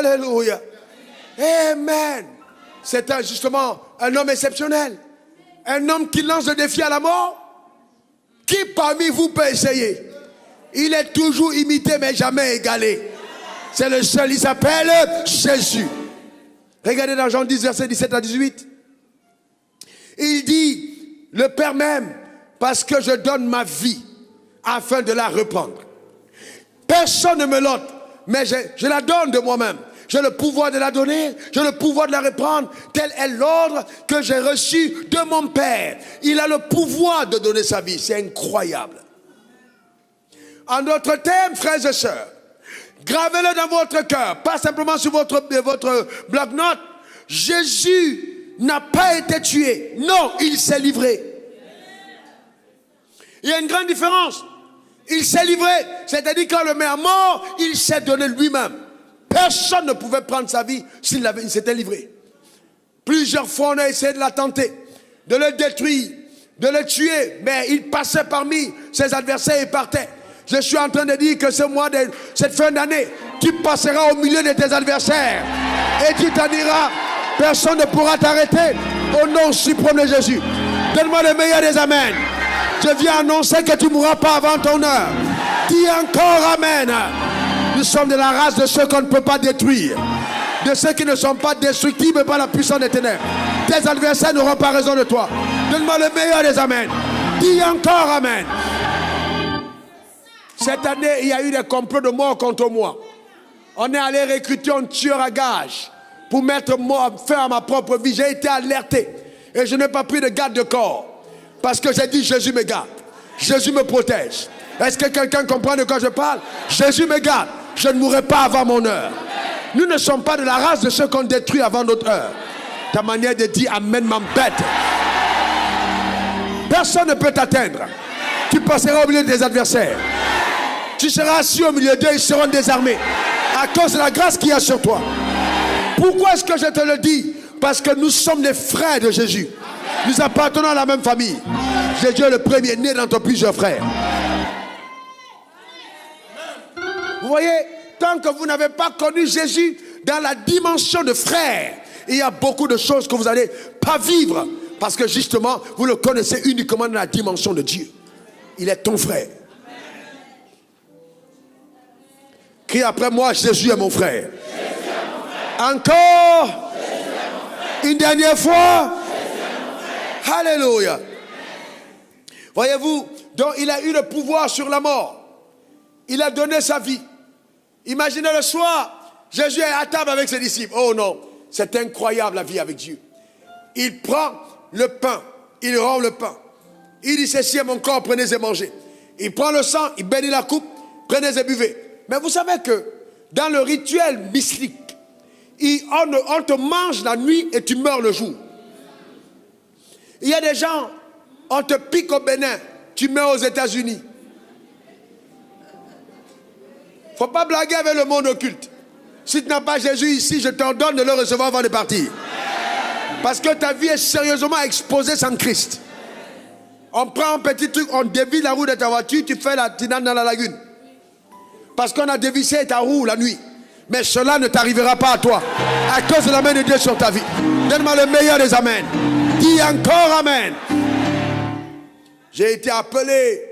Alléluia. Amen. C'est justement un homme exceptionnel. Un homme qui lance le défi à la mort. Qui parmi vous peut essayer? Il est toujours imité mais jamais égalé. C'est le seul, il s'appelle Jésus. Regardez dans Jean 10, verset 17 à 18. Il dit, le Père m'aime parce que je donne ma vie afin de la reprendre. Personne ne me l'ôte, mais je la donne de moi-même. J'ai le pouvoir de la donner, j'ai le pouvoir de la reprendre. Tel est l'ordre que j'ai reçu de mon Père. Il a le pouvoir de donner sa vie. C'est incroyable. En d'autres termes, frères et sœurs, gravez-le dans votre cœur, pas simplement sur votre bloc-notes. Jésus n'a pas été tué. Non, il s'est livré. Il y a une grande différence. Il s'est livré, c'est-à-dire quand on le met à mort, il s'est donné lui-même. Personne ne pouvait prendre sa vie s'il s'était livré. Plusieurs fois, on a essayé de la tenter, de le détruire, de le tuer, mais il passait parmi ses adversaires et partait. Je suis en train de dire que ce mois, cette fin d'année, tu passeras au milieu de tes adversaires et tu t'en iras. Personne ne pourra t'arrêter au nom suprême de Jésus. Donne-moi le meilleur des amens. Je viens annoncer que tu ne mourras pas avant ton heure. Dis encore amen. Nous sommes de la race de ceux qu'on ne peut pas détruire, de ceux qui ne sont pas destructibles par la puissance des ténèbres. Tes adversaires n'auront pas raison de toi. Donne-moi le meilleur des amens. Dis encore amen. Cette année, il y a eu des complots de mort contre moi. On est allé recruter un tueur à gages pour mettre fin à ma propre vie. J'ai été alerté et je n'ai pas pris de garde de corps parce que j'ai dit Jésus me garde, Jésus me protège. Est-ce que quelqu'un comprend de quoi je parle? Jésus me garde, je ne mourrai pas avant mon heure. Nous ne sommes pas de la race de ceux qu'on détruit avant notre heure. Ta manière de dire amen m'embête. Personne ne peut t'atteindre. Tu passeras au milieu de tes adversaires. Tu seras assis au milieu d'eux, ils seront désarmés à cause de la grâce qu'il y a sur toi. Pourquoi est-ce que je te le dis? Parce que nous sommes les frères de Jésus. Nous appartenons à la même famille. Jésus est le premier né d'entre plusieurs frères. Vous voyez, tant que vous n'avez pas connu Jésus dans la dimension de frère, il y a beaucoup de choses que vous n'allez pas vivre. Parce que justement, vous le connaissez uniquement dans la dimension de Dieu. Il est ton frère. Crie après moi, Jésus est mon frère. Encore une dernière fois. Alléluia. Voyez-vous, donc il a eu le pouvoir sur la mort. Il a donné sa vie. Imaginez le soir, Jésus est à table avec ses disciples. Oh non, c'est incroyable la vie avec Dieu. Il prend le pain, il rend le pain. Il dit, ceci est mon corps, prenez et mangez. Il prend le sang, il bénit la coupe, prenez et buvez. Mais vous savez que dans le rituel mystique, on te mange la nuit et tu meurs le jour. Il y a des gens, on te pique au Bénin, tu meurs aux États-Unis. Il ne faut pas blaguer avec le monde occulte. Si tu n'as pas Jésus ici, je t'ordonne de le recevoir avant de partir. Parce que ta vie est sérieusement exposée sans Christ. On prend un petit truc, on dévie la roue de ta voiture, tu fais la tinane dans la lagune. Parce qu'on a dévissé ta roue la nuit. Mais cela ne t'arrivera pas à toi. À cause de la main de Dieu sur ta vie. Donne-moi le meilleur des amens. Dis encore amen. J'ai été appelé.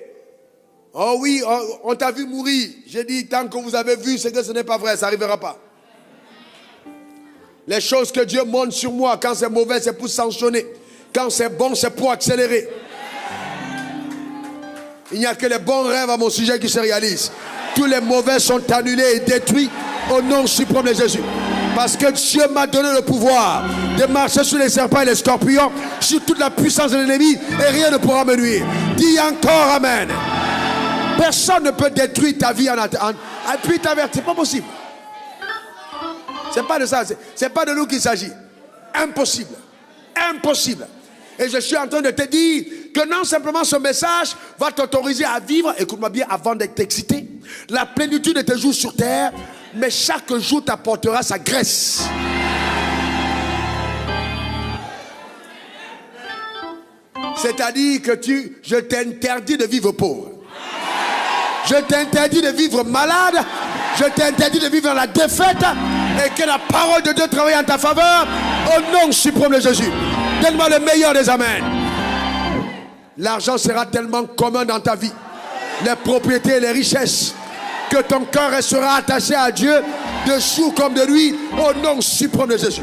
Oh oui, on t'a vu mourir. J'ai dit, tant que vous avez vu, c'est que ce n'est pas vrai, ça n'arrivera pas. Les choses que Dieu montre sur moi, quand c'est mauvais, c'est pour sanctionner. Quand c'est bon, c'est pour accélérer. Il n'y a que les bons rêves à mon sujet qui se réalisent. Tous les mauvais sont annulés et détruits au nom suprême de Jésus. Parce que Dieu m'a donné le pouvoir de marcher sur les serpents et les scorpions, sur toute la puissance de l'ennemi, et rien ne pourra me nuire. Dis encore amen. Personne ne peut détruire ta vie puis t'avertir. C'est pas possible. C'est pas de ça. C'est pas de nous qu'il s'agit. Impossible. Impossible. Et je suis en train de te dire que non simplement ce message va t'autoriser à vivre, écoute-moi bien avant d'être excité, la plénitude de tes jours sur terre, mais chaque jour t'apportera sa graisse. C'est-à-dire que je t'interdis de vivre pauvre. Je t'interdis de vivre malade. Je t'interdis de vivre dans la défaite. Et que la parole de Dieu travaille en ta faveur. Au nom suprême de Jésus. Donne-moi le meilleur des amens. L'argent sera tellement commun dans ta vie. Les propriétés et les richesses. Que ton cœur restera attaché à Dieu de jour comme de nuit. Au nom suprême de Jésus.